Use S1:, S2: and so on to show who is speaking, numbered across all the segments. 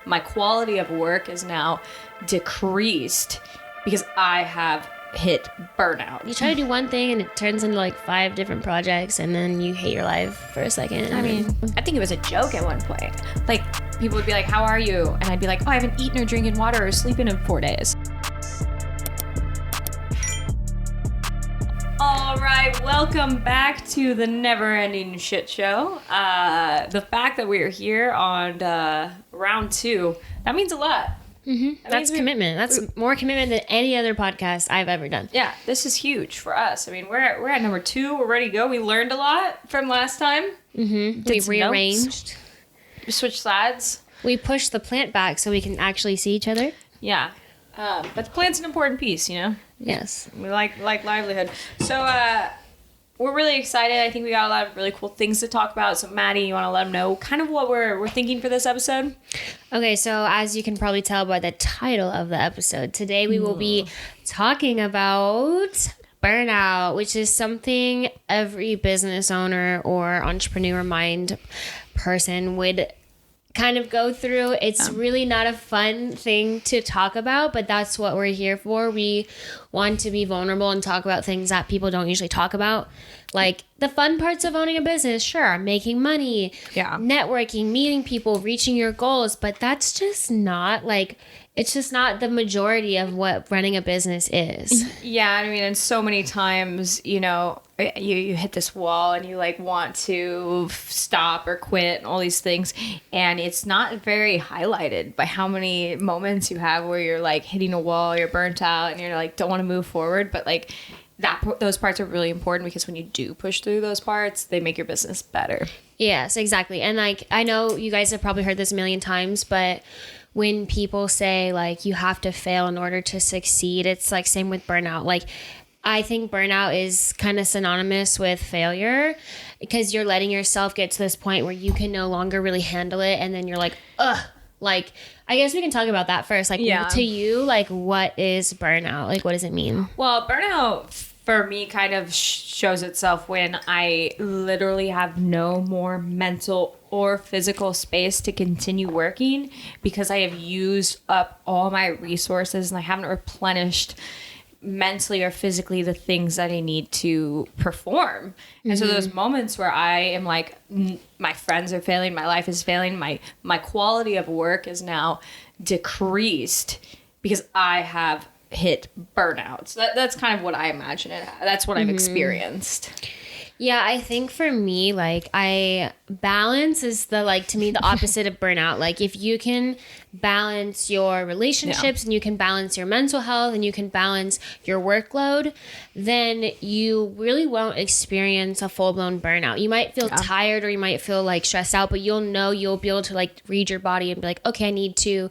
S1: my quality of work is now decreased because I have hit burnout.
S2: You try to do one thing and it turns into like 5 different projects, and then you hate your life for a second.
S1: I mean, I think it was a joke at one point. Like, people would be like, how are you? And I'd be like, oh, I haven't eaten or drinking water or sleeping in 4 days. All right, welcome back to the never-ending shit show. The fact that we are here on round 2, that means a lot.
S2: Mm-hmm. That's commitment. That's more commitment than any other podcast I've ever done.
S1: Yeah, this is huge for us. I mean, we're at number 2. We're ready to go. We learned a lot from last time.
S2: Mm-hmm. We rearranged.
S1: We switched sides.
S2: We pushed the plant back so we can actually see each other.
S1: Yeah. But the plant's an important piece, you know?
S2: Yes.
S1: We like livelihood. So, we're really excited. I think we got a lot of really cool things to talk about. So, Maddie, you want to let them know kind of what we're thinking for this episode?
S2: Okay, so as you can probably tell by the title of the episode, today we will be talking about burnout, which is something every business owner or entrepreneur mind person would kind of go through. It's really not a fun thing to talk about, but that's what we're here for. We want to be vulnerable and talk about things that people don't usually talk about. Like the fun parts of owning a business, sure, making money, networking, meeting people, reaching your goals, but that's just not like, it's just not the majority of what running a business is.
S1: Yeah, I mean, and so many times, you know, you hit this wall and you like want to stop or quit and all these things, and it's not very highlighted by how many moments you have where you're like hitting a wall, you're burnt out, and you're like don't want to move forward, but like those parts are really important because when you do push through those parts, they make your business better. Yes,
S2: exactly. And like I know you guys have probably heard this a million times, but when people say like you have to fail in order to succeed, it's like same with burnout. Like I think burnout is kind of synonymous with failure because you're letting yourself get to this point where you can no longer really handle it, and then you're like, ugh. Like, I guess we can talk about that first. Like, to you, like, what is burnout? Like, what does it mean?
S1: Well, burnout for me kind of shows itself when I literally have no more mental or physical space to continue working because I have used up all my resources and I haven't replenished mentally or physically the things that I need to perform. And so those moments where I am like, my friends are failing, my life is failing, my quality of work is now decreased because I have hit burnout. So that's kind of what I imagine it. That's what I've experienced.
S2: Yeah, I think for me, like, balance is to me, the opposite of burnout. Like, if you can balance your relationships and you can balance your mental health and you can balance your workload, then you really won't experience a full-blown burnout. You might feel tired or you might feel, like, stressed out, but you'll be able to, like, read your body and be like, okay, I need to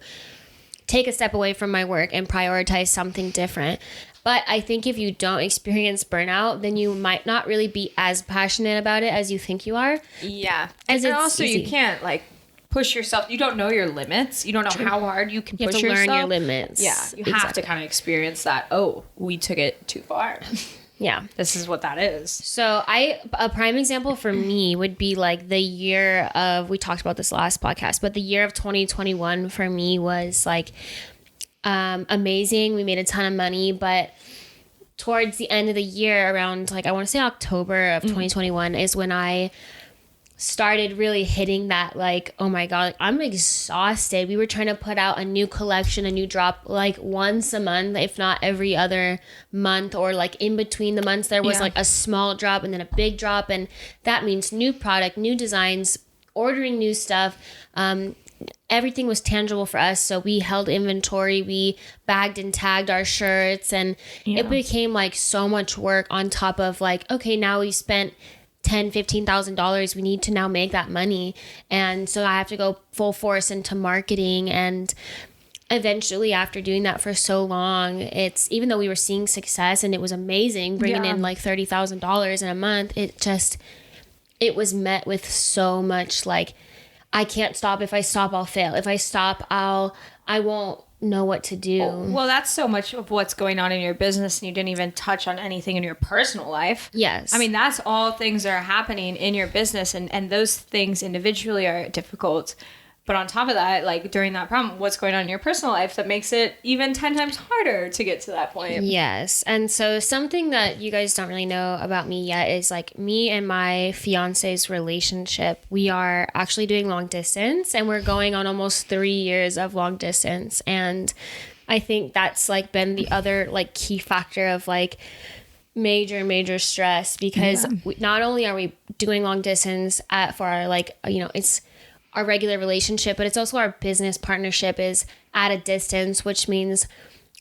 S2: take a step away from my work and prioritize something different. But I think if you don't experience burnout, then you might not really be as passionate about it as you think you are.
S1: Yeah. And also easy. You can't like push yourself. You don't know your limits. You don't know how hard you can push yourself.
S2: You have to learn your limits.
S1: Yeah. You have to kind of experience that. Oh, we took it too far.
S2: Yeah.
S1: This is what that is.
S2: So a prime example for me would be like the year of, we talked about this last podcast, but the year of 2021 for me was like, amazing. We made a ton of money, but towards the end of the year, around like I want to say October of 2021 is when I started really hitting that like, oh my God, like, I'm exhausted. We were trying to put out a new collection, a new drop like once a month, if not every other month, or like in between the months there was like a small drop and then a big drop, and that means new product, new designs, ordering new stuff. Everything was tangible for us. So we held inventory, we bagged and tagged our shirts, and it became like so much work on top of like, okay, now we spent $10,000-$15,000. We need to now make that money. And so I have to go full force into marketing. And eventually after doing that for so long, it's, even though we were seeing success and it was amazing, bringing in like $30,000 in a month, it was met with so much like, I can't stop. If I stop, I'll fail. If I stop, I won't know what to do.
S1: Well, that's so much of what's going on in your business, and you didn't even touch on anything in your personal life.
S2: Yes.
S1: I mean, that's all things that are happening in your business, and those things individually are difficult. But on top of that, like during that problem, what's going on in your personal life that makes it even 10 times harder to get to that point?
S2: Yes. And so something that you guys don't really know about me yet is like me and my fiance's relationship. We are actually doing long distance, and we're going on almost 3 years of long distance. And I think that's like been the other like key factor of like major stress, because not only are we doing long distance for our like, it's our regular relationship, but it's also our business partnership is at a distance, which means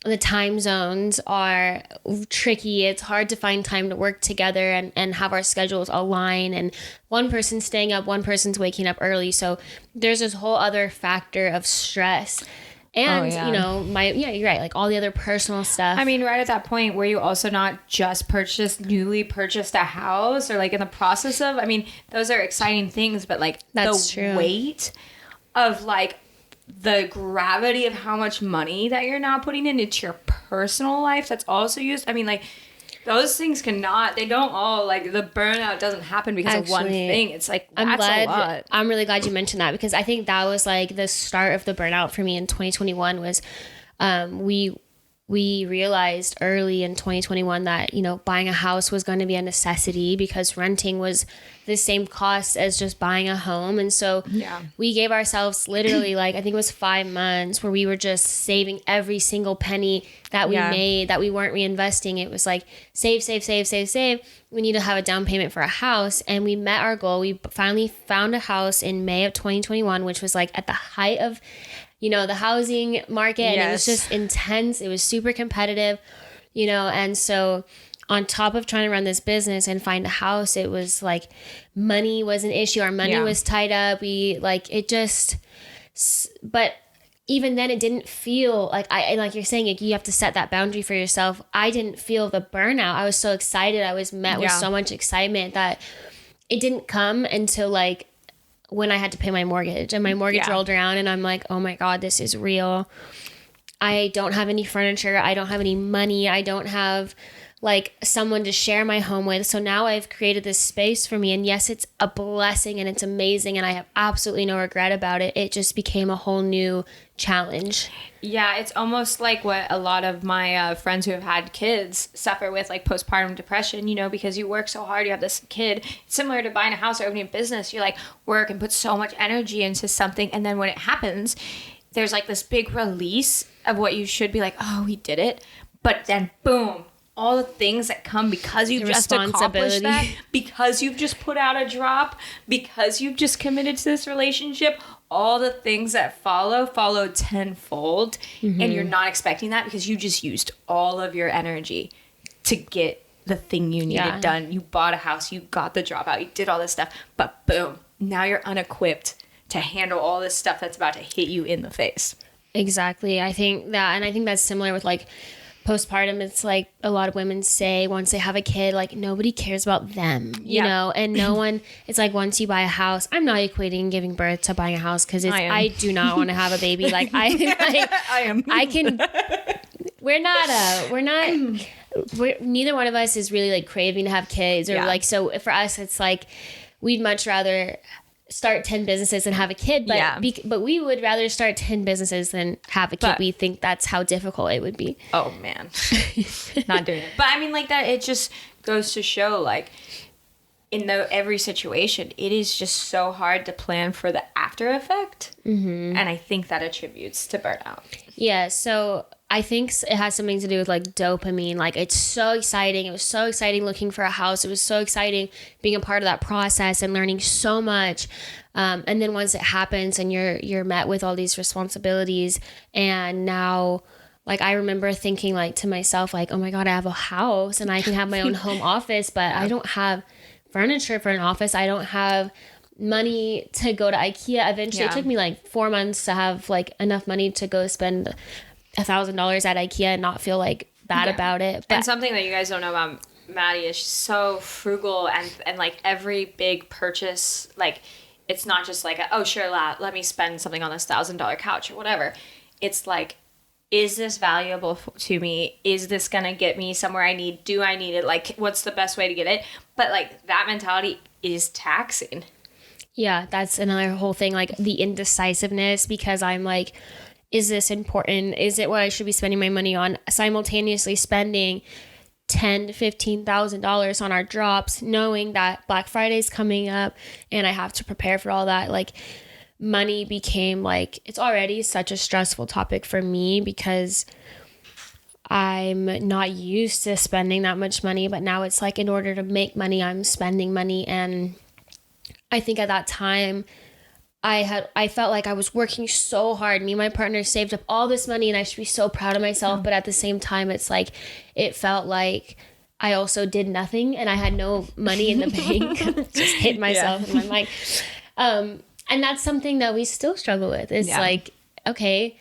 S2: the time zones are tricky. It's hard to find time to work together and have our schedules align, and one person's staying up, one person's waking up early. So there's this whole other factor of stress. And, you're right. Like all the other personal stuff.
S1: I mean, right at that point where you also not just newly purchased a house or like in the process of, I mean, those are exciting things, but like
S2: That's
S1: the
S2: true.
S1: weight of like the gravity of how much money that you're now putting into your personal life that's also used. I mean, like those things they don't all like the burnout doesn't happen because of one thing. It's like, that's a lot.
S2: I'm really glad you mentioned that, because I think that was like the start of the burnout for me in 2021 was we realized early in 2021 that, buying a house was going to be a necessity because renting was the same cost as just buying a home. And so we gave ourselves literally like, I think it was 5 months where we were just saving every single penny that we made, that we weren't reinvesting. It was like save. We need to have a down payment for a house. And we met our goal. We finally found a house in May of 2021, which was like at the height of the housing market. And it was just intense. It was super competitive, and so on top of trying to run this business and find a house, it was like money was an issue. Our money was tied up. But even then it didn't feel like like you're saying, you have to set that boundary for yourself. I didn't feel the burnout. I was so excited. I was met with so much excitement that it didn't come until like when I had to pay my mortgage, and my mortgage rolled around, and I'm like, oh my God, this is real. I don't have any furniture. I don't have any money. I don't have like someone to share my home with. So now I've created this space for me, and yes, it's a blessing and it's amazing, and I have absolutely no regret about it. It just became a whole new challenge.
S1: Yeah, it's almost like what a lot of my friends who have had kids suffer with, like postpartum depression, because you work so hard, you have this kid. It's similar to buying a house or opening a business. You like work and put so much energy into something, and then when it happens, there's like this big release of what you should be like, oh, we did it. But then boom, all the things that come because you've just accomplished that, because you've just put out a drop, because you've just committed to this relationship, all the things that follow tenfold. And you're not expecting that because you just used all of your energy to get the thing you needed done. You bought a house, you got the drop out, you did all this stuff, but boom, now you're unequipped to handle all this stuff that's about to hit you in the face.
S2: Exactly. I think that's similar with like postpartum. It's like a lot of women say once they have a kid, like nobody cares about them, and no one, it's like once you buy a house, I'm not equating giving birth to buying a house, because I do not want to have a baby. Like I am. Neither one of us is really like craving to have kids or like, so for us, it's like, we'd much rather start 10 businesses and have a kid, but we would rather start 10 businesses than have a kid. But we think that's how difficult it would be.
S1: Oh man. Not doing it. But I mean, like that, it just goes to show like in every situation, it is just so hard to plan for the after effect. And I think that attributes to burnout.
S2: Yeah. So I think it has something to do with like dopamine. Like it's so exciting. It was so exciting looking for a house. It was so exciting being a part of that process and learning so much. And then once it happens and you're met with all these responsibilities, and now like I remember thinking like to myself like, oh my God, I have a house and I can have my own home office, but I don't have furniture for an office. I don't have money to go to IKEA. Eventually it took me like 4 months to have like enough money to go spend $1,000 at IKEA and not feel like bad about it. But,
S1: and something that you guys don't know about Maddie is she's so frugal, and like every big purchase, like it's not just like, oh sure, let me spend something on this $1,000 couch or whatever. It's like, is this valuable to me? Is this gonna get me somewhere I need? Do I need it? Like, what's the best way to get it? But like that mentality is taxing.
S2: Yeah, that's another whole thing, like the indecisiveness, because I'm like, is this important? Is it what I should be spending my money on? Simultaneously spending $10,000 to $15,000 on our drops, knowing that Black Friday is coming up and I have to prepare for all that. Like, money became like, it's already such a stressful topic for me because I'm not used to spending that much money, but now it's like in order to make money, I'm spending money. And I think at that time I felt like I was working so hard. Me and my partner saved up all this money and I should be so proud of myself. But at the same time, it's like, it felt like I also did nothing and I had no money in the bank. Just hit myself in my mind. And that's something that we still struggle with. It's like, okay,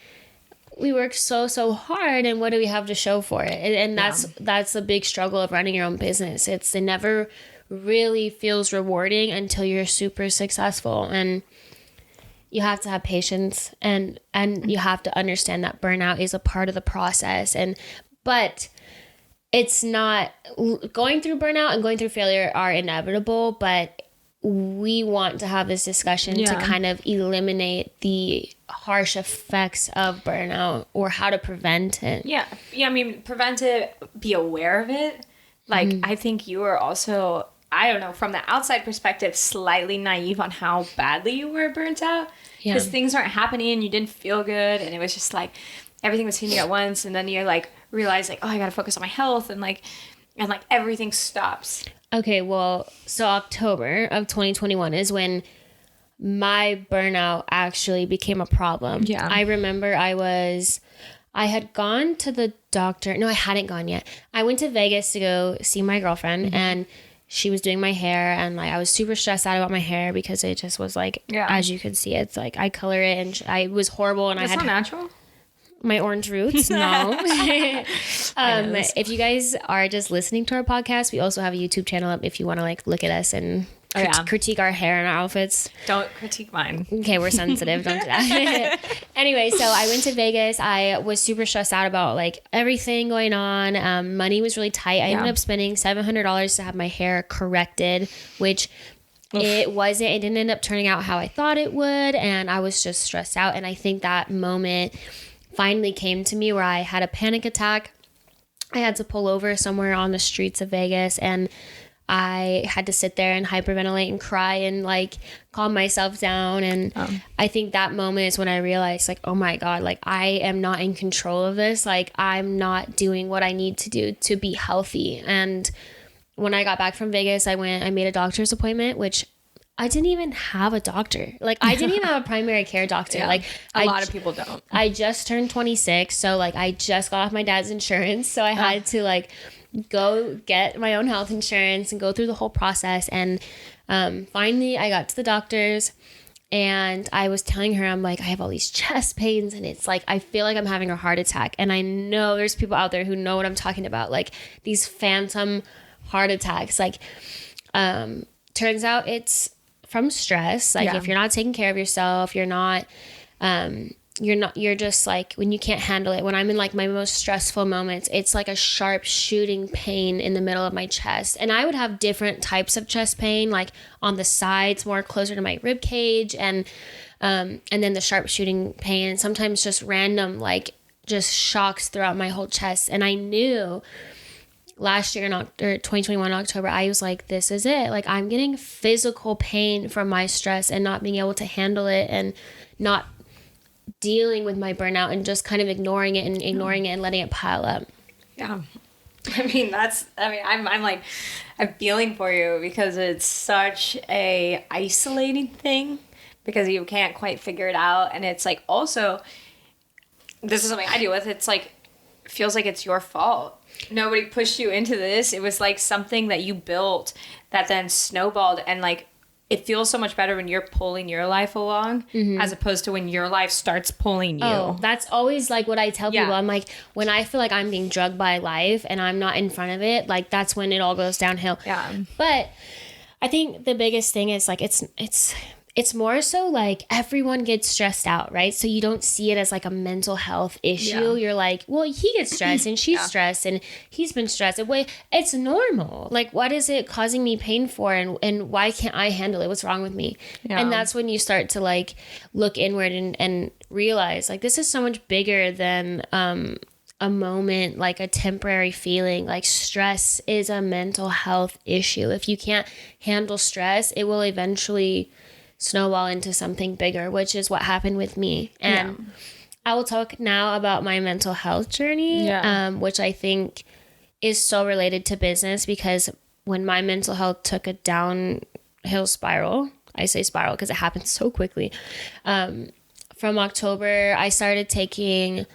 S2: we work so hard and what do we have to show for it? And that's a big struggle of running your own business. It never really feels rewarding until you're super successful, and you have to have patience and you have to understand that burnout is a part of the process. But it's not, going through burnout and going through failure are inevitable, but we want to have this discussion to kind of eliminate the harsh effects of burnout or how to prevent it.
S1: Yeah. I mean, prevent it, be aware of it. Like, I think you were also, I don't know, from the outside perspective, slightly naive on how badly you were burnt out. Because things aren't happening and you didn't feel good. And it was just like, everything was hitting you at once. And then you like realize like, oh, I got to focus on my health. And like everything stops. Okay, well, so October of 2021 is when my burnout actually became a problem. Yeah. I remember I had gone to the doctor. No, I hadn't gone yet. I went to Vegas to go see my girlfriend and she was doing my hair and like I was super stressed out about my hair because it just was like, as you could see, it's like I color it and I was horrible and That's not natural.
S2: My orange roots, no. If you guys are just listening to our podcast, we also have a YouTube channel up if you want to like look at us and critique our hair and our outfits.
S1: Don't critique mine.
S2: Okay, we're sensitive. Don't do that. Anyway, so I went to Vegas. I was super stressed out about like everything going on. Money was really tight. I ended up spending $700 to have my hair corrected, which it wasn't. It didn't end up turning out how I thought it would, and I was just stressed out. And I think that moment finally came to me where I had a panic attack. I had to pull over somewhere on the streets of Vegas and I had to sit there and hyperventilate and cry and like calm myself down. And I think that moment is when I realized like, oh my God, like I am not in control of this. Like I'm not doing what I need to do to be healthy. And when I got back from Vegas, I made a doctor's appointment, which I didn't even have a doctor. Like I didn't even have a primary care doctor. Like
S1: a lot of people don't.
S2: I just turned 26. So like I just got off my dad's insurance. So I had to like go get my own health insurance and go through the whole process. And finally I got to the doctor's and I was telling her, I'm like, I have all these chest pains and it's like, I feel like I'm having a heart attack. And I know there's people out there who know what I'm talking about. Like these phantom heart attacks. Like turns out it's from stress. Like if you're not taking care of yourself, you're just like, when you can't handle it, when I'm in like my most stressful moments, it's like a sharp shooting pain in the middle of my chest. And I would have different types of chest pain, like on the sides, more closer to my rib cage. And then the sharp shooting pain, and sometimes just random, like just shocks throughout my whole chest. And I knew last year in 2021 October, I was like, this is it. Like I'm getting physical pain from my stress and not being able to handle it and not dealing with my burnout and just kind of ignoring it and letting it pile up.
S1: Yeah. I'm like, I'm feeling for you because it's such a isolating thing because you can't quite figure it out. And it's like, also, this is something I deal with. It's like, feels like it's your fault. Nobody pushed you into this. It was like something that you built that then snowballed, and like it feels so much better when you're pulling your life along as opposed to when your life starts pulling you.
S2: Oh, that's always like what I tell people. I'm like, when I feel like I'm being drugged by life and I'm not in front of it, like that's when it all goes downhill.
S1: Yeah.
S2: But I think the biggest thing is like it's it's more so like everyone gets stressed out, right? So you don't see it as like a mental health issue.
S1: Yeah.
S2: You're like, well, he gets stressed and she's stressed and he's been stressed. Wait, it's normal. Like, what is it causing me pain for? And why can't I handle it? What's wrong with me?
S1: Yeah.
S2: And that's when you start to like look inward and realize like this is so much bigger than a moment, like a temporary feeling. Like stress is a mental health issue. If you can't handle stress, it will eventually snowball into something bigger, which is what happened with me. And I will talk now about my mental health journey, which I think is so related to business, because when my mental health took a downhill spiral, I say spiral because it happened so quickly. From October, I started taking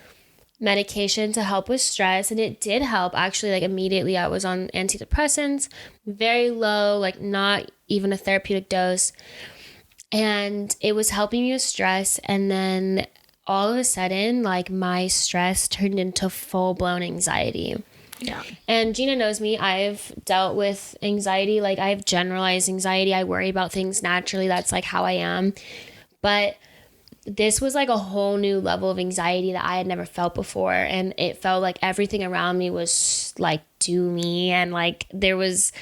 S2: medication to help with stress, and it did help actually. Like immediately I was on antidepressants, very low, like not even a therapeutic dose. And it was helping me with stress. And then all of a sudden, like my stress turned into full-blown anxiety.
S1: Yeah.
S2: And Gina knows me. I've dealt with anxiety. Like I have generalized anxiety. I worry about things naturally. That's like how I am. But this was like a whole new level of anxiety that I had never felt before. And it felt like everything around me was like doomy, and like there was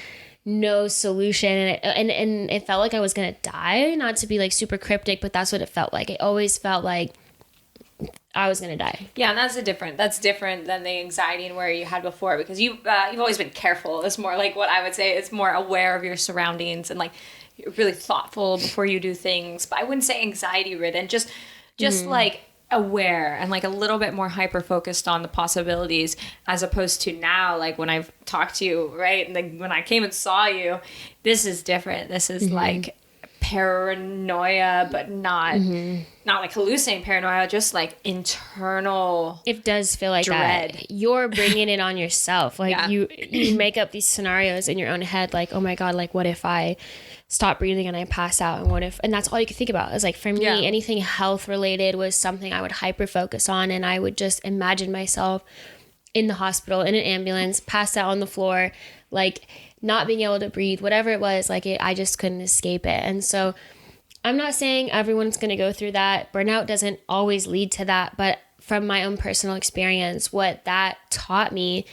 S2: no solution, and it felt like I was gonna die. Not to be like super cryptic, but that's what it felt like. It always felt like I was gonna die.
S1: Yeah, and that's different than the anxiety and worry you had before, because you've always been careful. It's more like what I would say. It's more aware of your surroundings and like you're really thoughtful before you do things. But I wouldn't say anxiety ridden. Just like aware and like a little bit more hyper focused on the possibilities, as opposed to now, like when I've talked to you, right? And then when I came and saw you, this is different. This is like paranoia, but not like hallucinating paranoia, just like internal.
S2: It does feel like
S1: dread.
S2: that. You're bringing it on yourself. Like you make up these scenarios in your own head. Like, oh my God, like what if I stop breathing and I pass out? And what if, and that's all you could think about. It's like, for me, anything health related was something I would hyper focus on. And I would just imagine myself in the hospital, in an ambulance, passed out on the floor, like not being able to breathe, whatever it was, like I just couldn't escape it. And so I'm not saying everyone's going to go through that. Burnout doesn't always lead to that. But from my own personal experience, what that taught me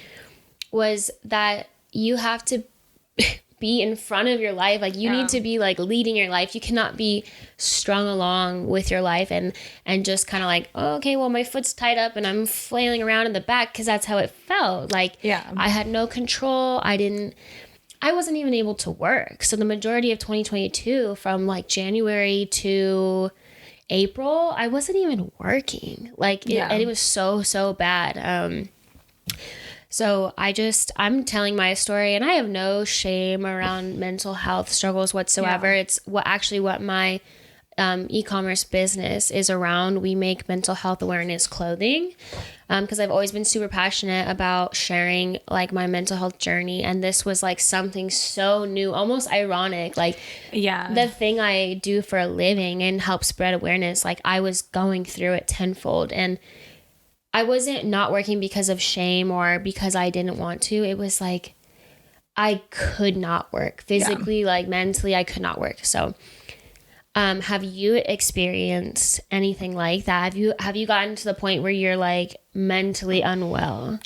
S2: was that you have to be in front of your life. Like you need to be like leading your life. You cannot be strung along with your life and just kind of like, oh, okay, well, my foot's tied up and I'm flailing around in the back, because that's how it felt. Like I had no control. I wasn't even able to work. So the majority of 2022, from like January to April, I wasn't even working. Like and it was so bad. So I'm telling my story, and I have no shame around mental health struggles whatsoever. It's what my e-commerce business is around. We make mental health awareness clothing, because I've always been super passionate about sharing like my mental health journey. And this was like something so new, almost ironic. Like the thing I do for a living and help spread awareness, like I was going through it tenfold. And I wasn't not working because of shame or because I didn't want to. It was like I could not work physically, like mentally, I could not work. So have you experienced anything like that? Have you gotten to the point where you're like mentally unwell?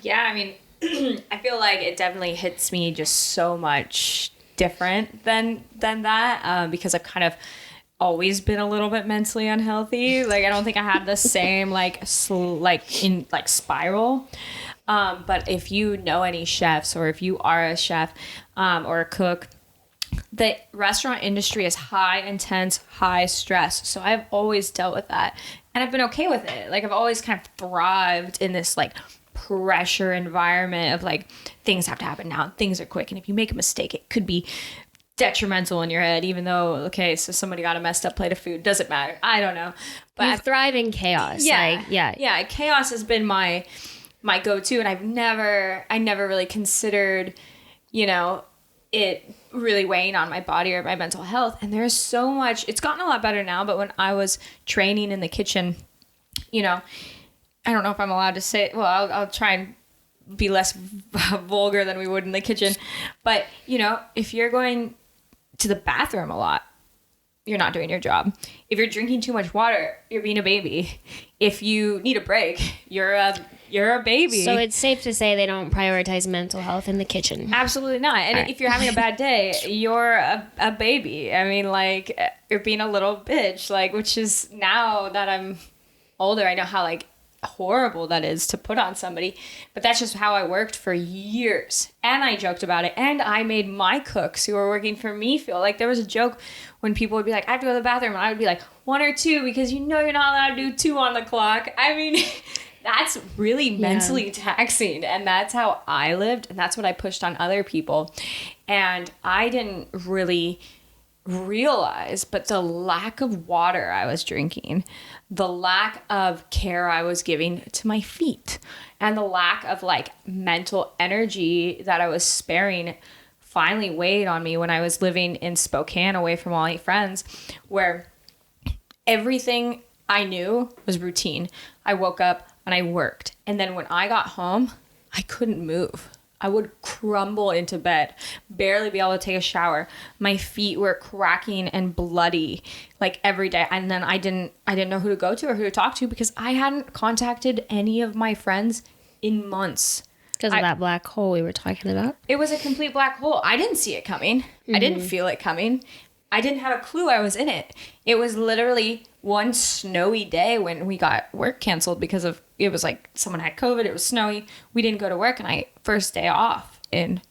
S1: Yeah, I mean, I feel like it definitely hits me just so much different than that, because I've kind of always been a little bit mentally unhealthy. Like I don't think I had the same spiral. But if you know any chefs, or if you are a chef or a cook, the restaurant industry is high intense, high stress. So I've always dealt with that, and I've been okay with it. Like I've always kind of thrived in this like pressure environment of like things have to happen now, things are quick, and if you make a mistake, it could be detrimental in your head, even though, okay, so somebody got a messed up plate of food, doesn't matter, I don't know, but
S2: you thrive in chaos.
S1: Chaos has been my go-to, and I never really considered, it really weighing on my body or my mental health. And there's so much, it's gotten a lot better now, but when I was training in the kitchen, I don't know if I'm allowed to say, well, I'll try and be less vulgar than we would in the kitchen, but if you're going to the bathroom a lot, you're not doing your job. If you're drinking too much water, you're being a baby. If you need a break, you're a baby.
S2: So it's safe to say they don't prioritize mental health in the kitchen.
S1: Absolutely not. And if you're having a bad day, you're a baby. I mean, like, you're being a little bitch, like, which is, now that I'm older, I know how, like, horrible that is to put on somebody, but that's just how I worked for years. And I joked about it, and I made my cooks who were working for me feel like, there was a joke when people would be like, I have to go to the bathroom, and I would be like, 1 or 2, because you know you're not allowed to do 2 on the clock. I mean, that's really mentally taxing, and that's how I lived, and that's what I pushed on other people. And I didn't really realize, but the lack of water I was drinking, the lack of care I was giving to my feet, and the lack of like mental energy that I was sparing finally weighed on me when I was living in Spokane away from all my friends, where everything I knew was routine. I woke up and I worked, and then when I got home, I couldn't move. I would crumble into bed, barely be able to take a shower. My feet were cracking and bloody like every day. And then I didn't know who to go to or who to talk to, because I hadn't contacted any of my friends in months.
S2: Because of that black hole we were talking about.
S1: It was a complete black hole. I didn't see it coming. I didn't feel it coming. I didn't have a clue I was in it. It was literally one snowy day when we got work canceled because of, it was like someone had COVID, it was snowy, we didn't go to work, and first day off in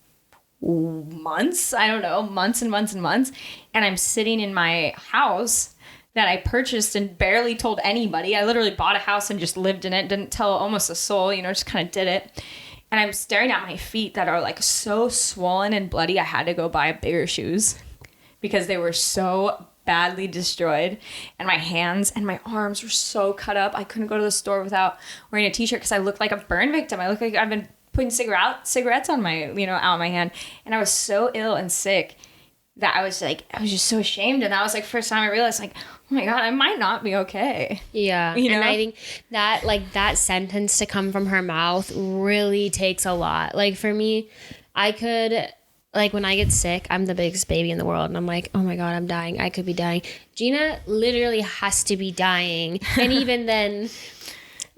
S1: months, I don't know, months and months and months, and I'm sitting in my house that I purchased and barely told anybody. I literally bought a house and just lived in it, didn't tell almost a soul, just kind of did it. And I'm staring at my feet that are like so swollen and bloody, I had to go buy bigger shoes because they were so badly destroyed, and my hands and my arms were so cut up. I couldn't go to the store without wearing a t-shirt because I looked like a burn victim. I looked like I've been putting cigarettes on my, out my hand, and I was so ill and sick that I was just so ashamed. And that was like first time I realized, like, oh my God, I might not be okay.
S2: Yeah. And I think that, like, that sentence to come from her mouth really takes a lot. Like, for me, I could, like, when I get sick, I'm the biggest baby in the world, and I'm like, oh my God, I'm dying. I could be dying. Gina literally has to be dying. And even then,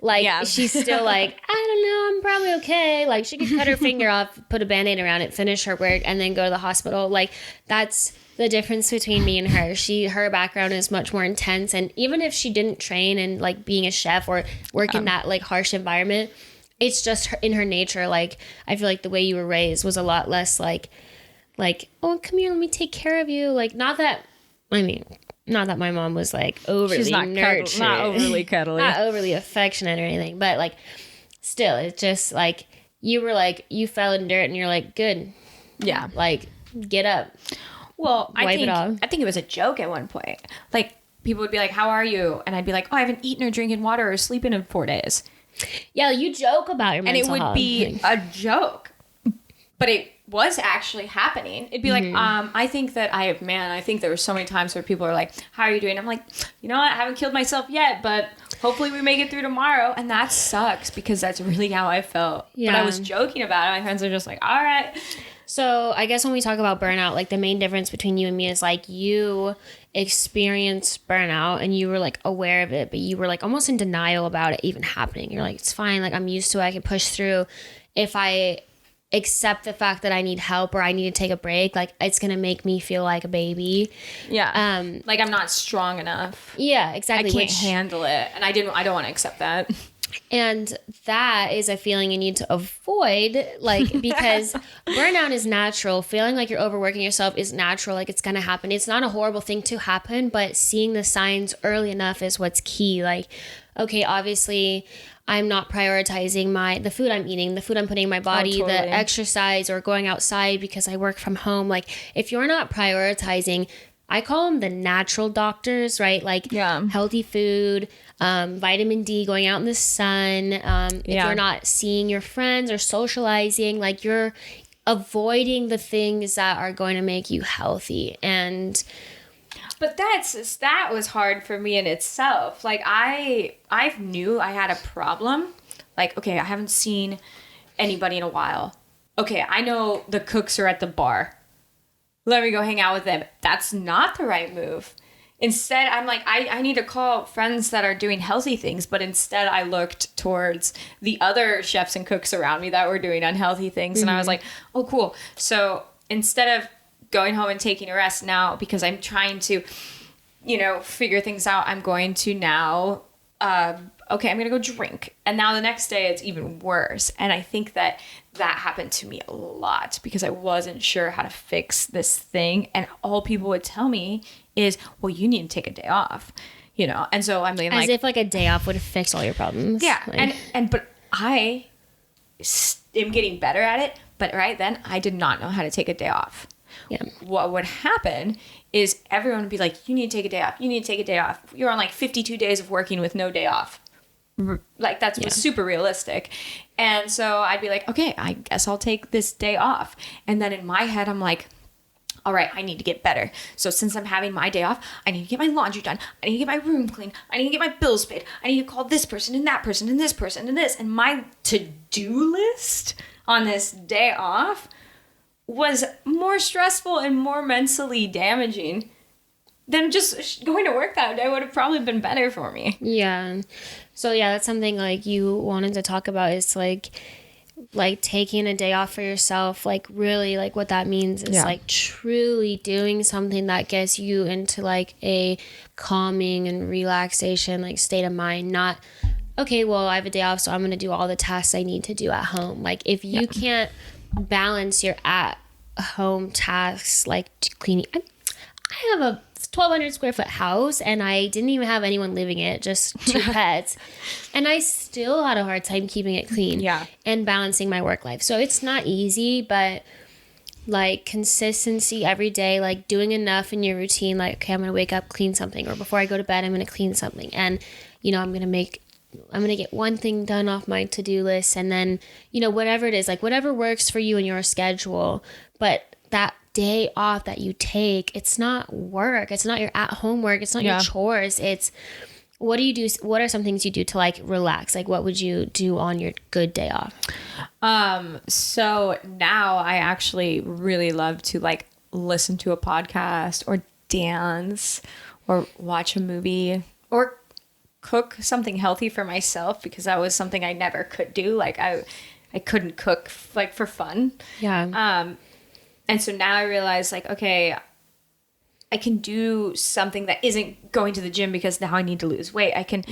S2: like, she's still like, I don't know, I'm probably okay. Like, she could cut her finger off, put a Band-Aid around it, finish her work, and then go to the hospital. Like, that's the difference between me and her. Her background is much more intense. And even if she didn't train in, like, being a chef or work in that, like, harsh environment, it's just in her nature. Like, I feel like the way you were raised was a lot less like, oh, come here, let me take care of you. Like, not that my mom was like overly
S1: She's not
S2: nurturing,
S1: not overly cuddly,
S2: not overly affectionate or anything, but like, still, it's just like, you were like, you fell in dirt and you're like, good.
S1: Yeah.
S2: Like, get up.
S1: Well, I
S2: Wipe
S1: think it was a joke at one point. Like, people would be like, how are you? And I'd be like, oh, I haven't eaten or drinking water or sleeping in 4 days.
S2: Yeah, you joke about your mental health.
S1: And it would be a joke, but it was actually happening. It'd be like, I think there were so many times where people are like, how are you doing? I'm like, you know what? I haven't killed myself yet, but hopefully we make it through tomorrow. And that sucks because that's really how I felt. Yeah. But I was joking about it. My friends are just like, all right.
S2: So I guess when we talk about burnout, like, the main difference between you and me is, like, you experienced burnout and you were, like, aware of it, but you were, like, almost in denial about it even happening. You're like, it's fine. Like, I'm used to it. I can push through. If I accept the fact that I need help or I need to take a break, like, it's gonna make me feel like a baby.
S1: Yeah. Like, I'm not strong enough.
S2: Yeah, exactly.
S1: I can't handle it. And I don't want to accept that.
S2: And that is a feeling you need to avoid, like, because burnout is natural. Feeling like you're overworking yourself is natural. Like, it's going to happen. It's not a horrible thing to happen, but seeing the signs early enough is what's key. Like, okay, obviously I'm not prioritizing the food I'm eating, the food I'm putting in my body,
S1: totally.
S2: the exercise, or going outside because I work from home. Like, if you're not prioritizing, I call them the natural doctors, right? Like, healthy food, vitamin D, going out in the sun. If you're not seeing your friends or socializing, like, you're avoiding the things that are going to make you healthy.
S1: But that was hard for me in itself. Like, I knew I had a problem. Like, okay, I haven't seen anybody in a while. Okay, I know the cooks are at the bar. Let me go hang out with them. That's not the right move. instead I'm like, I need to call friends that are doing healthy things, but instead I looked towards the other chefs and cooks around me that were doing unhealthy things. And I was like, oh, cool. So instead of going home and taking a rest now, because I'm trying to, figure things out, I'm going to now, okay, I'm going to go drink. And now the next day it's even worse. And I think that happened to me a lot because I wasn't sure how to fix this thing. And all people would tell me is, well, you need to take a day off, And so I'm being
S2: as if like a day off would fix all your problems.
S1: Yeah.
S2: Like,
S1: But I am getting better at it. But right then I did not know how to take a day off.
S2: yeah.
S1: What would happen is everyone would be like, you need to take a day off. You need to take a day off. You're on like 52 days of working with no day off. Like that's super realistic. And so I'd be like, okay, I guess I'll take this day off. And then in my head, I'm like, all right, I need to get better. So since I'm having my day off, I need to get my laundry done. I need to get my room clean. I need to get my bills paid. I need to call this person and that person and this person and this. And my to-do list on this day off was more stressful and more mentally damaging than just going to work that day would have probably been better for me.
S2: Yeah. So yeah, that's something like you wanted to talk about is like taking a day off for yourself, like really like what that means is like truly doing something that gets you into like a calming and relaxation like state of mind, not okay, well, I have a day off, so I'm going to do all the tasks I need to do at home. Like if you can't balance your at home tasks like cleaning, I have a 1,200 square foot house and I didn't even have anyone living in it, just 2 pets. And I still had a hard time keeping it clean and balancing my work life. So it's not easy, but like consistency every day, like doing enough in your routine, like, okay, I'm going to wake up, clean something, or before I go to bed, I'm going to clean something. And, I'm going to get one thing done off my to-do list. And then, whatever it is, like whatever works for you and your schedule, but that day off that you take, it's not work, it's not your at-home work, it's not your chores, it's what do you do, what are some things you do to like relax, like what would you do on your good day off?
S1: So now I actually really love to like listen to a podcast or dance or watch a movie or cook something healthy for myself, because that was something I never could do. Like I couldn't cook like for fun. And so now I realize like, okay, I can do something that isn't going to the gym because now I need to lose weight. I can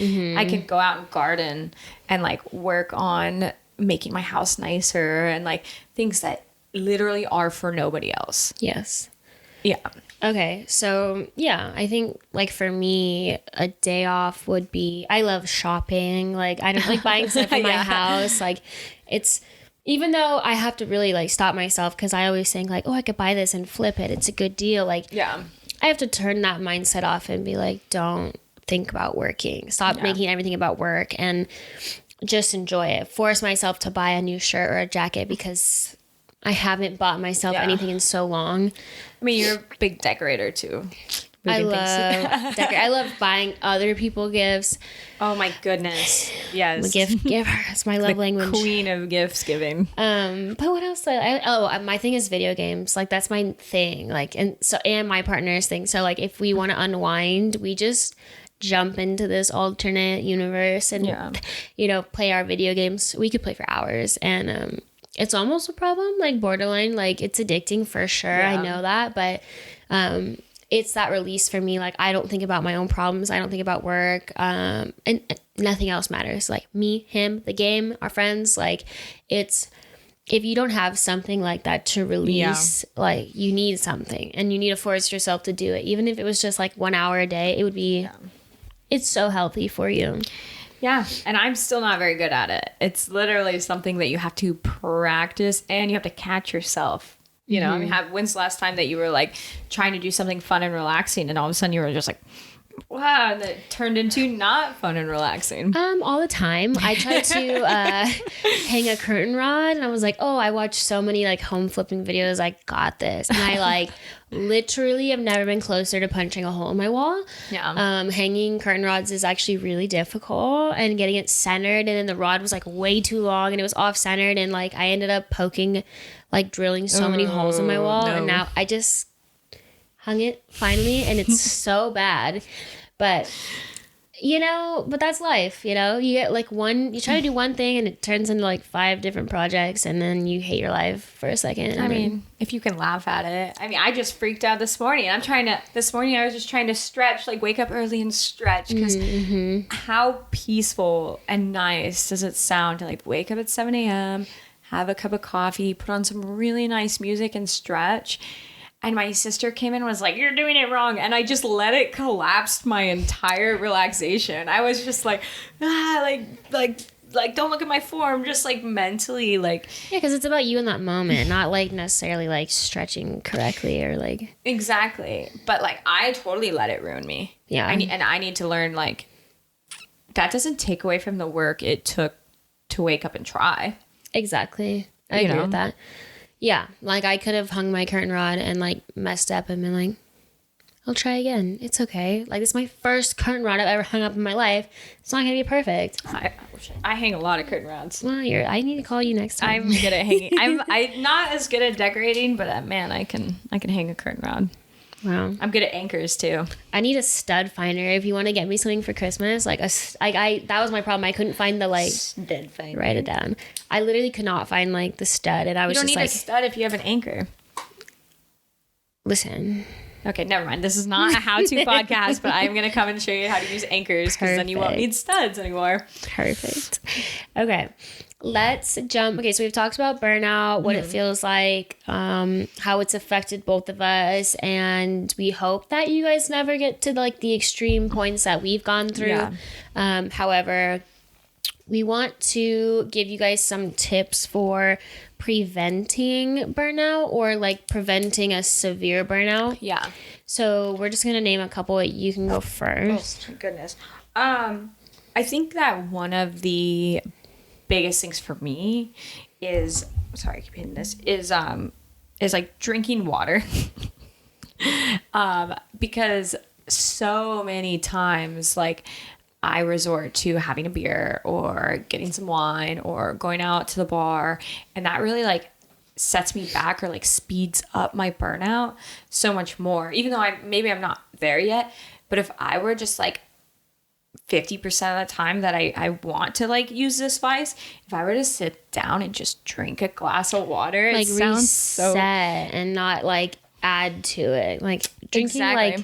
S1: go out and garden and like work on making my house nicer and like things that literally are for nobody else.
S2: Yes.
S1: Yeah.
S2: Okay. So yeah, I think like for me, a day off would be, I love shopping. Like I don't like buying stuff in my house. Like it's, even though I have to really like stop myself because I always think like, oh, I could buy this and flip it, it's a good deal. Like, I have to turn that mindset off and be like, don't think about working. Stop making everything about work and just enjoy it. Force myself to buy a new shirt or a jacket because I haven't bought myself anything in so long.
S1: I mean, you're a big decorator too.
S2: I love buying other people gifts.
S1: Oh my goodness. Yes.
S2: I'm a gift giver. It's my love language.
S1: Queen of gifts giving.
S2: But what else? My thing is video games. Like that's my thing. Like, and my partner's thing. So like if we want to unwind, we just jump into this alternate universe and, play our video games. We could play for hours and, it's almost a problem, like borderline, like it's addicting for sure. I know that, but, it's that release for me. Like, I don't think about my own problems. I don't think about work. And nothing else matters. Like me, him, the game, our friends. Like it's, if you don't have something like that to release, like you need something and you need to force yourself to do it. Even if it was just like 1 hour a day, it would be, it's so healthy for you.
S1: Yeah. And I'm still not very good at it. It's literally something that you have to practice and you have to catch yourself. I mean, when's the last time that you were like trying to do something fun and relaxing and all of a sudden you were just like, wow, and it turned into not fun and relaxing?
S2: All the time. I tried to hang a curtain rod and I was like, oh, I watched so many like home flipping videos. I got this. And I like literally have never been closer to punching a hole in my wall. Hanging curtain rods is actually really difficult and getting it centered. And then the rod was like way too long and it was off centered. And like I ended up drilling so many holes in my wall. And now I just hung it finally, and it's so bad. But but that's life, you get like you try to do one thing and it turns into like 5 different projects, and then you hate your life for a second.
S1: I mean, if you can laugh at it. I mean, I just freaked out this morning. This morning I was just trying to stretch, like wake up early and stretch, because how peaceful and nice does it sound to like wake up at 7 a.m., have a cup of coffee, put on some really nice music and stretch. And my sister came in and was like, "You're doing it wrong." And I just let it collapse my entire relaxation. I was just like, don't look at my form. Just like mentally, like.
S2: Yeah, because it's about you in that moment, not like necessarily like stretching correctly or like.
S1: Exactly. But like, I totally let it ruin me.
S2: Yeah.
S1: I need to learn, like, that doesn't take away from the work it took to wake up and try.
S2: Exactly. I agree with that. Yeah, like I could have hung my curtain rod and like messed up and been like, I'll try again. It's okay. Like, this is my first curtain rod I've ever hung up in my life. It's not gonna be perfect.
S1: I hang a lot of curtain rods.
S2: Well, I need to call you next time.
S1: I'm good at hanging. I'm not as good at decorating, but man, I can hang a curtain rod.
S2: Wow.
S1: I'm good at anchors too.
S2: I need a stud finder if you want to get me something for Christmas. Like that was my problem. I couldn't find the like
S1: stud finder.
S2: Write it down. I literally could not find like the stud, and I was just like,
S1: you don't need a stud if you have an anchor.
S2: Listen.
S1: Okay, never mind. This is not a how-to podcast, but I'm gonna come and show you how to use anchors, because then you won't need studs anymore.
S2: Perfect. Okay. Let's jump. Okay, so we've talked about burnout, what it feels like, how it's affected both of us, and we hope that you guys never get to like the extreme points that we've gone through. Yeah. However, we want to give you guys some tips for preventing burnout, or like preventing a severe burnout.
S1: Yeah.
S2: So we're just gonna name a couple. You can go first.
S1: Oh, goodness. I think that one of the biggest things for me is, sorry, I keep hitting this, is like drinking water. Because so many times, like, I resort to having a beer or getting some wine or going out to the bar, and that really like sets me back or like speeds up my burnout so much more, even though I'm not there yet. But if I were just like 50% of the time that I want to like use this vice, if I were to sit down and just drink a glass of water,
S2: like,
S1: it sounds so
S2: and not like add to it. Like drinking, like,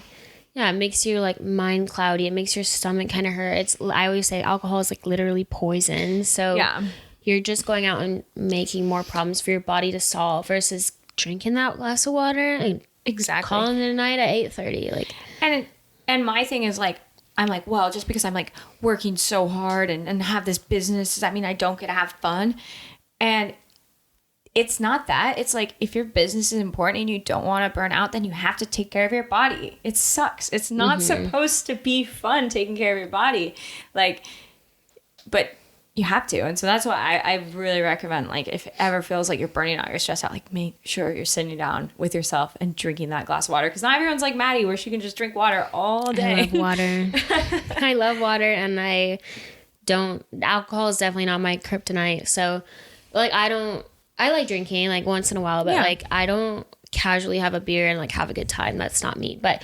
S2: yeah, it makes your like mind cloudy. It makes your stomach kind of hurt. I always say alcohol is like literally poison. So yeah, you're just going out and making more problems for your body to solve versus drinking that glass of water and calling it a night at 8:30. Like,
S1: and my thing is like, I'm like, well, just because I'm like working so hard and have this business, does that mean I don't get to have fun? And it's not that. It's like, if your business is important and you don't want to burn out, then you have to take care of your body. It sucks. It's not supposed to be fun taking care of your body. Like, but you have to. And so that's why I really recommend, like, if it ever feels like you're burning out, you're stressed out, like, make sure you're sitting down with yourself and drinking that glass of water. Because not everyone's like Maddie, where she can just drink water all day.
S2: I love water. I love water, and alcohol is definitely not my kryptonite. So, like, I like drinking, like, once in a while, but, like, I don't casually have a beer and, like, have a good time. That's not me. But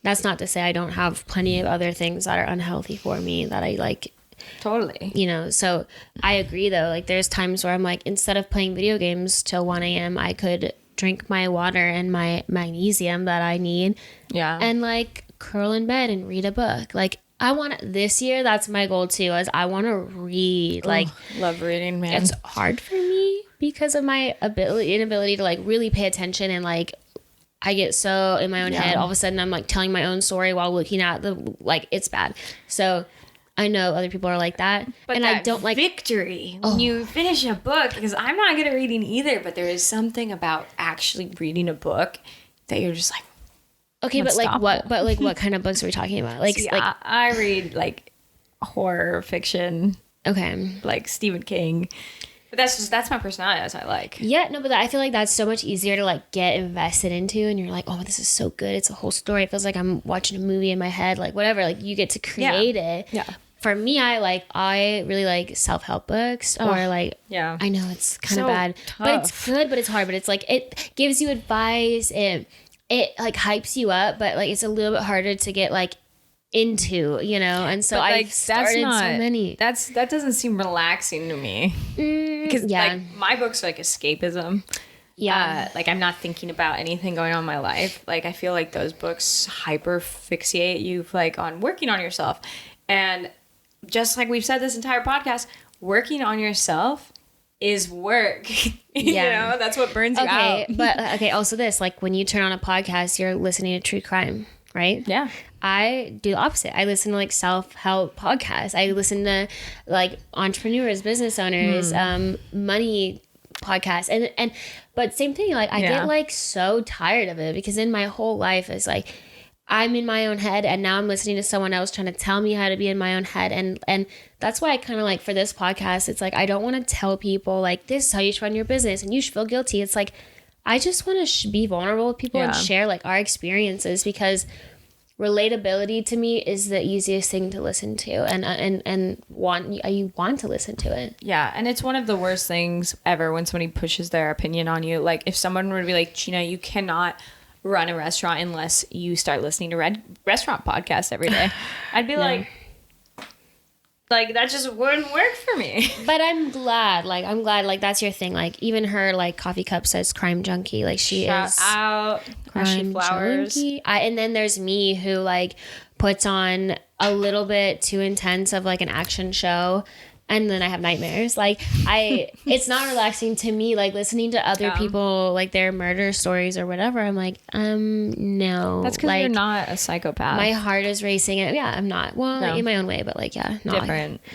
S2: that's not to say I don't have plenty of other things that are unhealthy for me that I, like,
S1: totally.
S2: So I agree, though. Like, there's times where I'm like, instead of playing video games till 1 a.m., I could drink my water and my magnesium that I need. Yeah. And, like, curl in bed and read a book. Like, this year, that's my goal, too, is I want to read. Like,
S1: love reading, man.
S2: It's hard for me because of my inability to, like, really pay attention, and, like, I get so in my own head. All of a sudden, I'm, like, telling my own story while looking at it's bad. So I know other people are like that.
S1: But
S2: and
S1: that
S2: I don't like
S1: victory when you finish a book, because I'm not good at reading either, but there is something about actually reading a book that you're just like,
S2: okay, but like what? But like what kind of books are we talking about? Like,
S1: I read like horror fiction.
S2: Okay,
S1: like Stephen King. But that's my personality. That's what I like.
S2: Yeah, no, but I feel like that's so much easier to like get invested into, and you're like, oh, this is so good. It's a whole story. It feels like I'm watching a movie in my head, like whatever. Like, you get to create it. Yeah. For me, I really like self-help books, or like, I know it's kind of bad, tough. But it's good, but it's hard. But it's like, it gives you advice. It it like hypes you up, but like it's a little bit harder to get like into, you know. And so I've started so many.
S1: That doesn't seem relaxing to me. Because like my books are like escapism.
S2: Yeah.
S1: Like I'm not thinking about anything going on in my life. Like I feel like those books hyper fixate you like on working on yourself. And just like we've said this entire podcast, working on yourself is work. You know, that's what burns you out.
S2: But also this, like when you turn on a podcast, you're listening to true crime, right?
S1: Yeah.
S2: I do the opposite. I listen to like self-help podcasts. I listen to like entrepreneurs, business owners, money podcasts. But same thing, like I get like so tired of it because in my whole life is like I'm in my own head and now I'm listening to someone else trying to tell me how to be in my own head. And that's why I kind of like for this podcast, it's like I don't want to tell people like this is how you should run your business and you should feel guilty. It's like I just want to be vulnerable with people and share like our experiences because relatability to me is the easiest thing to listen to and you want to listen to it.
S1: Yeah, and it's one of the worst things ever when somebody pushes their opinion on you. Like if someone were to be like, Gina, you cannot run a restaurant unless you start listening to restaurant podcasts every day. I'd be like that just wouldn't work for me.
S2: But I'm glad like that's your thing. Like even her like coffee cup says crime junkie. Like she
S1: Shout
S2: is
S1: out crime flowers.
S2: And then there's me who like puts on a little bit too intense of like an action show. And then I have nightmares. Like it's not relaxing to me, like listening to other people, like their murder stories or whatever. I'm like, no.
S1: That's because
S2: like,
S1: you're not a psychopath.
S2: My heart is racing. Yeah, I'm not. Well,
S1: No.
S2: in my own way, but like, yeah.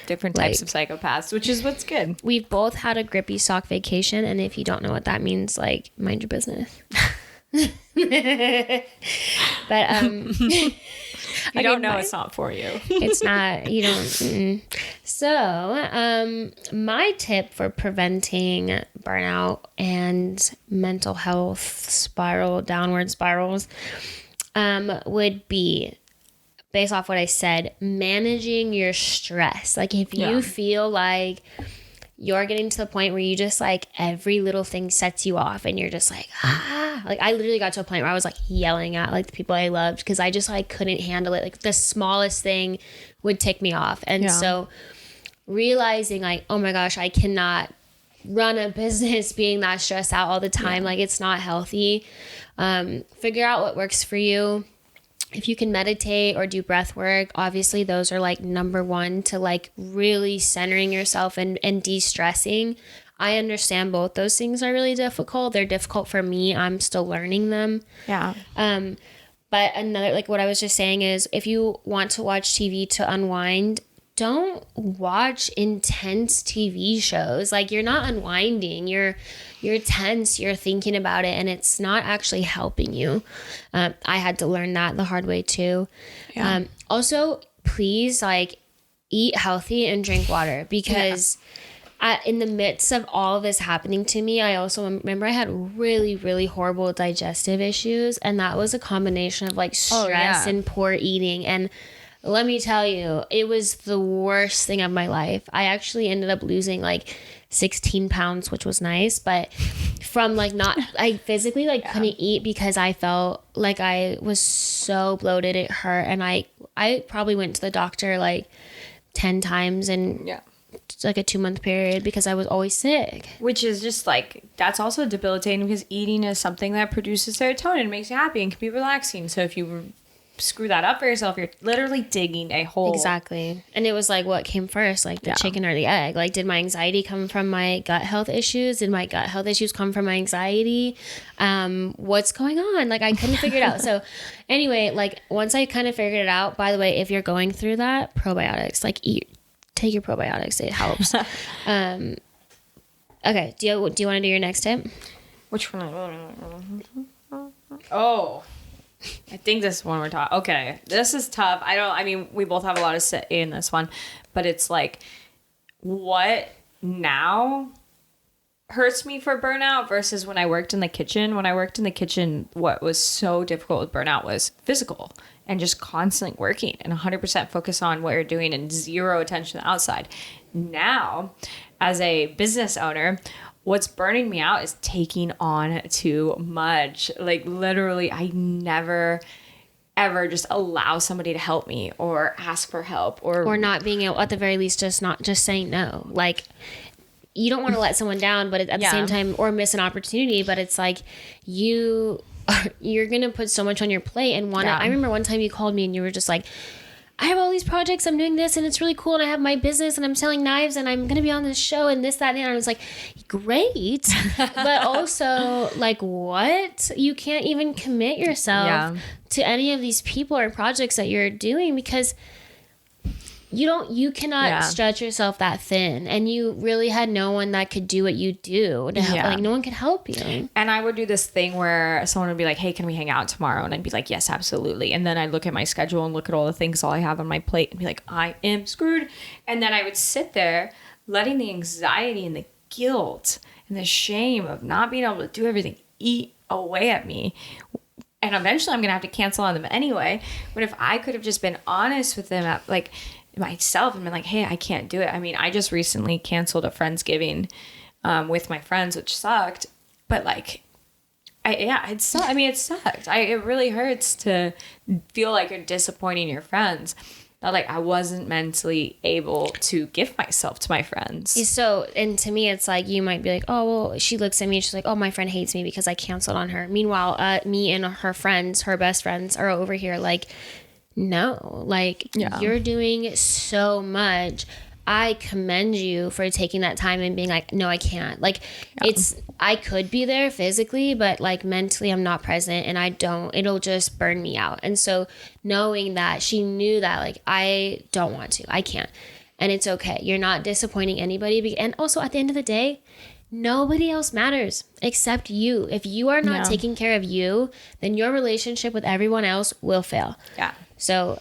S1: Different types of psychopaths, which is what's good.
S2: We've both had a grippy sock vacation. And if you don't know what that means, like, mind your business. But,
S1: you don't know it's not for you.
S2: It's not, you don't. So, my tip for preventing burnout and mental health downward spirals, would be, based off what I said, managing your stress. Like if you feel like you're getting to the point where you just like every little thing sets you off and you're just like, like I literally got to a point where I was like yelling at like the people I loved because I just like couldn't handle it. Like the smallest thing would tick me off. And so realizing like, oh my gosh, I cannot run a business being that stressed out all the time. Like it's not healthy. Figure out what works for you. If you can meditate or do breath work, obviously those are like number one to like really centering yourself and de-stressing. I understand both those things are really difficult. They're difficult for me. I'm still learning them.
S1: Yeah.
S2: But another, like what I was just saying is if you want to watch TV to unwind, don't watch intense TV shows. Like you're not unwinding. You're tense. You're thinking about it, and it's not actually helping you. I had to learn that the hard way too. Yeah. Also, please like eat healthy and drink water because in the midst of all of this happening to me, I also remember I had really, really horrible digestive issues, and that was a combination of like stress and poor eating. And let me tell you, it was the worst thing of my life. I actually ended up losing like 16 pounds, which was nice. But from like I physically like couldn't eat because I felt like I was so bloated. It hurt. And I probably went to the doctor like 10 times in like a 2-month period because I was always sick.
S1: Which is just like, that's also debilitating because eating is something that produces serotonin and makes you happy and can be relaxing. So if you screw that up for yourself, you're literally digging a hole.
S2: Exactly. And it was like, what came first, like the chicken or the egg? Like, did my anxiety come from my gut health issues? Did my gut health issues come from my anxiety? What's going on? Like I couldn't figure it out. So anyway, like once I kind of figured it out, by the way, if you're going through that, probiotics, like take your probiotics. It helps. Okay. Do you want to do your next tip?
S1: Which one? Oh, I think this one we're talking. Okay, this is tough. I mean, we both have a lot of say in this one, but it's like, what now hurts me for burnout versus when I worked in the kitchen. When I worked in the kitchen, what was so difficult with burnout was physical and just constant working and 100% focus on what you're doing and zero attention outside. Now, as a business owner, what's burning me out is taking on too much. Like literally, I never ever just allow somebody to help me or ask for help
S2: or not being able, at the very least, just saying no. Like, you don't want to let someone down, but at the same time, or miss an opportunity, but it's like you're gonna put so much on your plate and I remember one time you called me and you were just like, I have all these projects, I'm doing this and it's really cool, and I have my business and I'm selling knives and I'm gonna be on this show and this, that, and the other. I was like, great. But also, like, what? You can't even commit yourself to any of these people or projects that you're doing because you cannot stretch yourself that thin, and you really had no one that could do what you do to help. Like, no one could help you.
S1: And I would do this thing where someone would be like, hey, can we hang out tomorrow? And I'd be like, yes, absolutely. And then I'd look at my schedule and look at all the things all I have on my plate and be like, I am screwed. And then I would sit there letting the anxiety and the guilt and the shame of not being able to do everything eat away at me. And eventually I'm gonna have to cancel on them anyway. But if I could have just been honest with them at, like, myself and been like, hey, I can't do it. I mean, I just recently canceled a Friendsgiving with my friends, which sucked. But like, it sucked. I mean, it sucked. It really hurts to feel like you're disappointing your friends. But like, I wasn't mentally able to give myself to my friends.
S2: So, and to me, it's like, you might be like, oh, well, she looks at me and she's like, oh, my friend hates me because I canceled on her. Meanwhile, me and her friends, her best friends, are over here like, no, like, you're doing so much. I commend you for taking that time and being like, no, I can't. Like, I could be there physically, but like mentally I'm not present, and it'll just burn me out. And so knowing that she knew that, like, I don't want to, I can't, and it's okay. You're not disappointing anybody. And also at the end of the day, nobody else matters except you. If you are not taking care of you, then your relationship with everyone else will fail.
S1: Yeah.
S2: So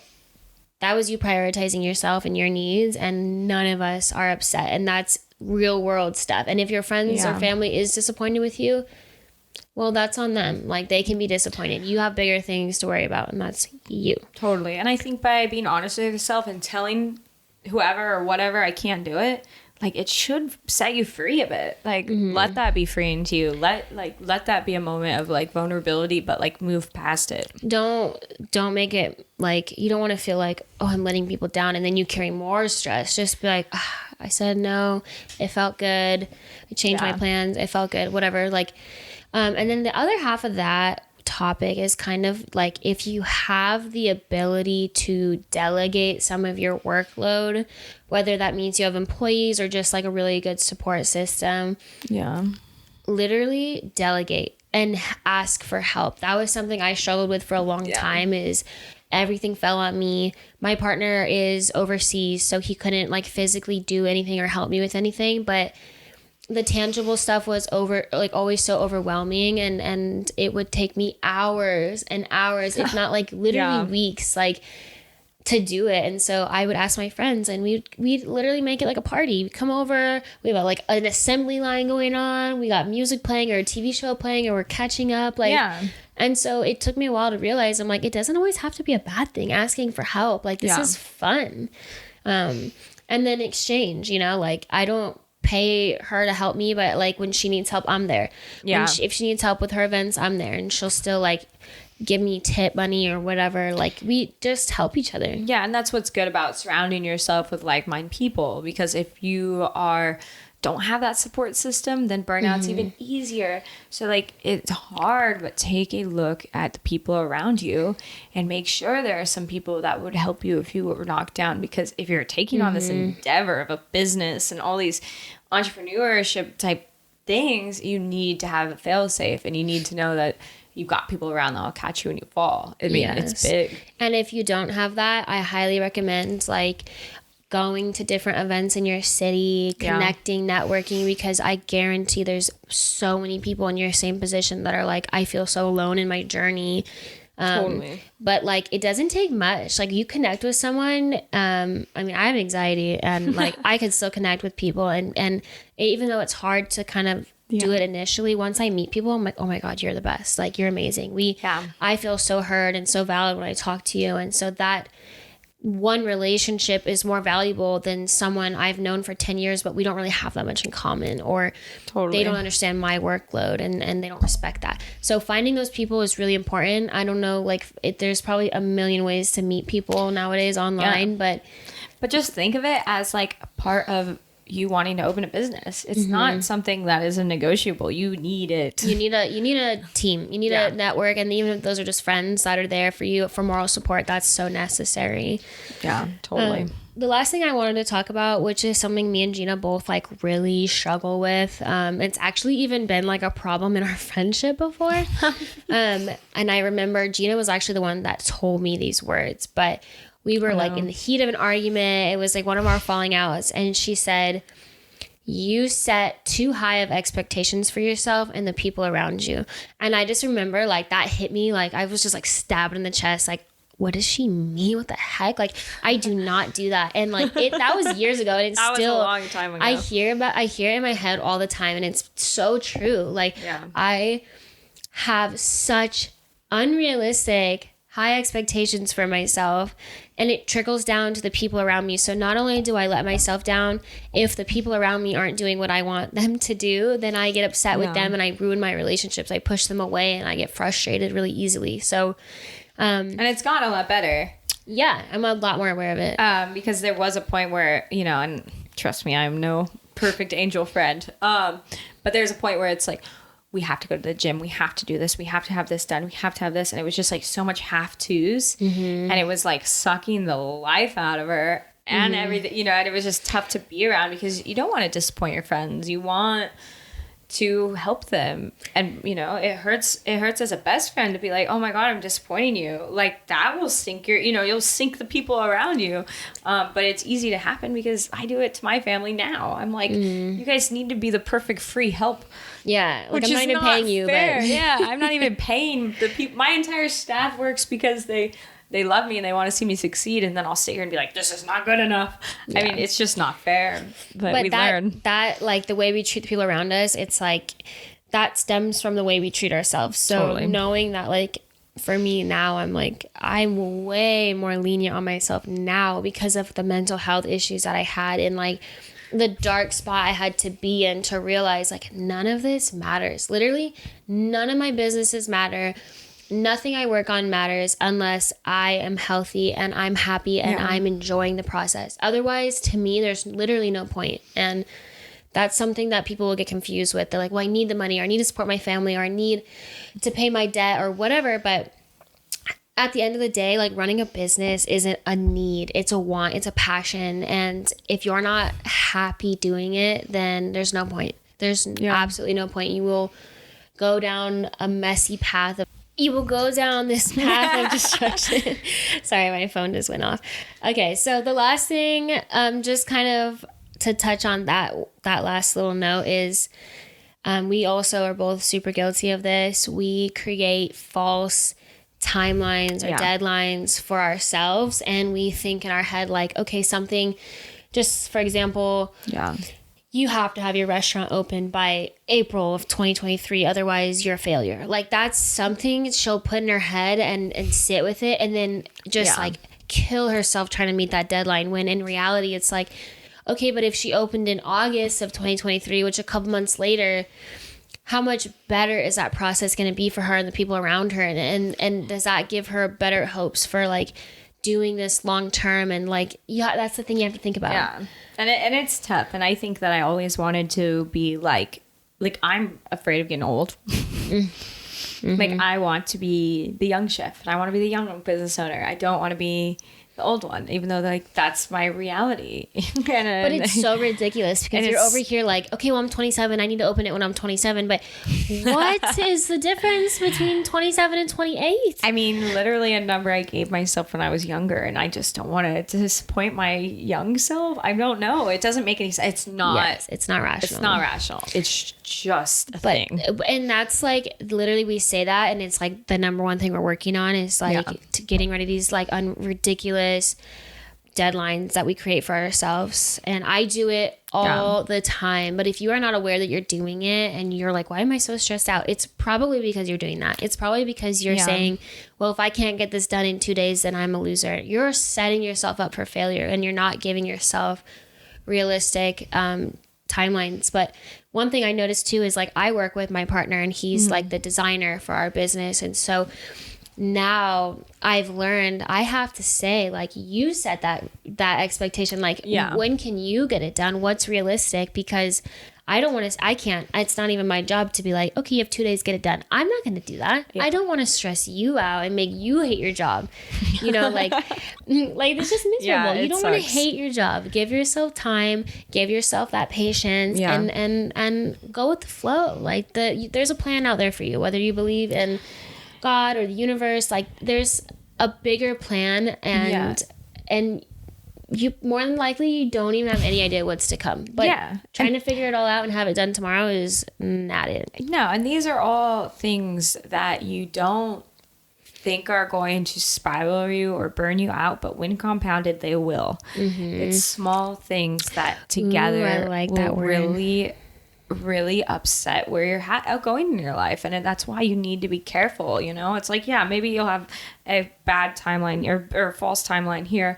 S2: that was you prioritizing yourself and your needs, and none of us are upset. And that's real world stuff. And if your friends or family is disappointed with you, well, that's on them. Like, they can be disappointed. You have bigger things to worry about, and that's you.
S1: Totally. And I think by being honest with yourself and telling whoever or whatever I can't do it, like, it should set you free a bit. Like, let that be freeing to you. Let that be a moment of like vulnerability, but like move past it.
S2: Don't make it like, you don't want to feel like, oh, I'm letting people down, and then you carry more stress. Just be like, I said no, it felt good, I changed my plans, it felt good, whatever. Like, and then the other half of that topic is kind of like, if you have the ability to delegate some of your workload, whether that means you have employees or just like a really good support system, literally delegate and ask for help. That was something I struggled with for a long time, is everything fell on me. My partner is overseas, so he couldn't like physically do anything or help me with anything, but the tangible stuff was always so overwhelming, and it would take me hours and hours, if not like literally weeks, like, to do it. And so I would ask my friends, and we'd literally make it like a party. We'd come over, we have like an assembly line going on, we got music playing or a TV show playing, or we're catching up, like, and so it took me a while to realize, I'm like, it doesn't always have to be a bad thing, asking for help. Like, this is fun. And then exchange, like, I don't pay her to help me, but like, when she needs help, I'm there. If she needs help with her events, I'm there, and she'll still like give me tip money or whatever. Like, we just help each other.
S1: Yeah. And that's what's good about surrounding yourself with like-minded people, because if you don't have that support system, then burnout's even easier. So like, it's hard, but take a look at the people around you and make sure there are some people that would help you if you were knocked down. Because if you're taking on this endeavor of a business and all these entrepreneurship type things, you need to have a fail safe, and you need to know that you've got people around that will catch you when you fall. I mean, it's big.
S2: And if you don't have that, I highly recommend like going to different events in your city, connecting, networking, because I guarantee there's so many people in your same position that are like, I feel so alone in my journey.
S1: Totally.
S2: But like, it doesn't take much. Like, you connect with someone. I mean, I have anxiety, and like, I can still connect with people, and even though it's hard to kind of do it initially, once I meet people, I'm like, oh my God, you're the best. Like, you're amazing. I feel so heard and so valid when I talk to you. And so that one relationship is more valuable than someone I've known for 10 years, but we don't really have that much in common, or
S1: Totally.
S2: they don't understand my workload and they don't respect that. So finding those people is really important. I don't know, like there's probably a million ways to meet people nowadays online, but
S1: just think of it as like a part of you wanting to open a business. It's not something that is a negotiable. You need it.
S2: you need a team. You need a network, and even if those are just friends that are there for you for moral support, that's so necessary.
S1: Yeah, totally.
S2: The last thing I wanted to talk about, which is something me and Gina both like really struggle with. It's actually even been like a problem in our friendship before. And I remember Gina was actually the one that told me these words, but we were like in the heat of an argument. It was like one of our falling outs. And she said, you set too high of expectations for yourself and the people around you. And I just remember like that hit me. Like I was just like stabbed in the chest. Like, what does she mean? What the heck? Like, I do not do that. And like that was years ago. And it's
S1: That
S2: still
S1: was a long time ago.
S2: I hear it in my head all the time. And it's so true. Like I have such unrealistic high expectations for myself, and it trickles down to the people around me. So not only do I let myself down, if the people around me aren't doing what I want them to do, then I get upset with them and I ruin my relationships. I push them away and I get frustrated really easily. So
S1: and it's gotten a lot better.
S2: Yeah, I'm a lot more aware of it.
S1: Because there was a point where, you know, and trust me, I'm no perfect angel friend. But there's a point where it's like, we have to go to the gym. We have to do this. We have to have this done. We have to have this. And it was just like so much have tos. And it was like sucking the life out of her and everything, you know, and it was just tough to be around because you don't want to disappoint your friends. You want to help them. And, you know, it hurts as a best friend to be like, oh my God, I'm disappointing you. Like that will sink you'll sink the people around you. But it's easy to happen because I do it to my family now. I'm like, you guys need to be the perfect free help.
S2: Yeah. Like
S1: Which
S2: I'm not even paying you,
S1: fair.
S2: but
S1: yeah, I'm not even paying the people. My entire staff works because they love me and they want to see me succeed, and then I'll sit here and be like, this is not good enough. I mean, it's just not fair. But we learn.
S2: That like the way we treat the people around us, it's like that stems from the way we treat ourselves. So knowing that, like for me now, I'm way more lenient on myself now because of the mental health issues that I had and like the dark spot I had to be in to realize like none of this matters. Literally, none of my businesses matter. Nothing I work on matters unless I am healthy and I'm happy and I'm enjoying the process. Otherwise, to me, there's literally no point. And that's something that people will get confused with. They're like, well, I need the money, or I need to support my family, or I need to pay my debt or whatever. But at the end of the day, like running a business isn't a need. It's a want. It's a passion. And if you're not happy doing it, then there's no point. There's absolutely no point. You will go down a messy path of you will go down this path of destruction. Sorry, my phone just went off. Okay, so the last thing, just kind of to touch on that last little note is we also are both super guilty of this. We create false timelines or deadlines for ourselves, and we think in our head like, okay, something, just for example, you have to have your restaurant open by April of 2023, otherwise you're a failure. Like that's something she'll put in her head and sit with it, and then just like kill herself trying to meet that deadline, when in reality it's like, okay, but if she opened in August of 2023, which a couple months later, how much better is that process going to be for her and the people around her? And does that give her better hopes for like doing this long term? And like, that's the thing you have to think about.
S1: Yeah. And it's tough. And I think that I always wanted to be like I'm afraid of getting old. Like I want to be the young chef and I want to be the young business owner. I don't want to be the old one, even though like that's my reality.
S2: But it's so ridiculous because you're over here like, okay, well, I'm 27. I need to open it when I'm 27. But what is the difference between 27 and 28?
S1: I mean, literally a number I gave myself when I was younger, and I just don't want to disappoint my young self. I don't know. It doesn't make any sense. It's not rational. It's not rational. It's just a thing.
S2: And that's like, literally we say that, and it's like the number one thing we're working on is like getting rid of these like ridiculous deadlines that we create for ourselves. And I do it all the time. But if you are not aware that you're doing it and you're like, why am I so stressed out? It's probably because you're doing that. It's probably because you're saying, well, if I can't get this done in 2 days, then I'm a loser. You're setting yourself up for failure and you're not giving yourself realistic timelines. But one thing I noticed too is like I work with my partner and he's like the designer for our business. And so now I've learned I have to say, like, you set that expectation, like, when can you get it done? What's realistic? Because I can't, it's not even my job to be like, okay, you have 2 days, get it done. I'm not going to do that. I don't want to stress you out and make you hate your job. You know, like it's just miserable. You don't want to hate your job. Give yourself time, give yourself that patience and go with the flow. Like there's a plan out there for you, whether you believe in God or the universe, like there's a bigger plan and you more than likely you don't even have any idea what's to come. But trying to figure it all out and have it done tomorrow is not it. No,
S1: and these are all things that you don't think are going to spiral you or burn you out, but when compounded, they will. It's small things that together
S2: I like that word.
S1: really upset where you're going in your life, and that's why you need to be careful. You know, it's like, maybe you'll have a bad timeline or false timeline here,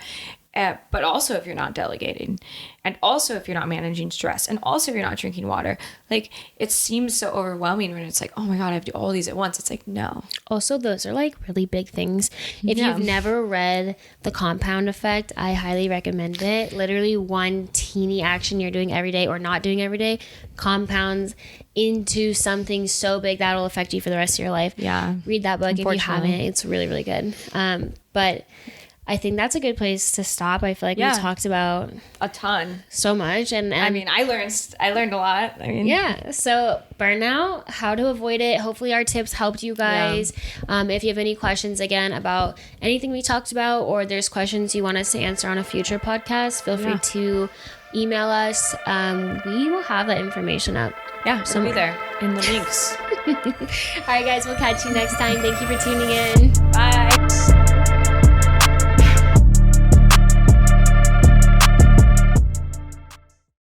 S1: but also if you're not delegating, and also if you're not managing stress, and also if you're not drinking water, like it seems so overwhelming when it's like, oh my God, I have to do all these at once. It's like, no.
S2: Also, those are like really big things. If you've never read The Compound Effect, I highly recommend it. Literally one teeny action you're doing every day or not doing every day compounds into something so big that'll affect you for the rest of your life. Read that book if you haven't. It's really, really good. But I think that's a good place to stop. I feel like we talked about
S1: a ton,
S2: so much, and
S1: I mean, I learned a lot. I mean,
S2: so burnout, how to avoid it. Hopefully, our tips helped you guys. If you have any questions again about anything we talked about, or there's questions you want us to answer on a future podcast, feel free to email us. We will have that information up.
S1: So be there in the links.
S2: All right, guys, we'll catch you next time. Thank you for tuning in.
S1: Bye.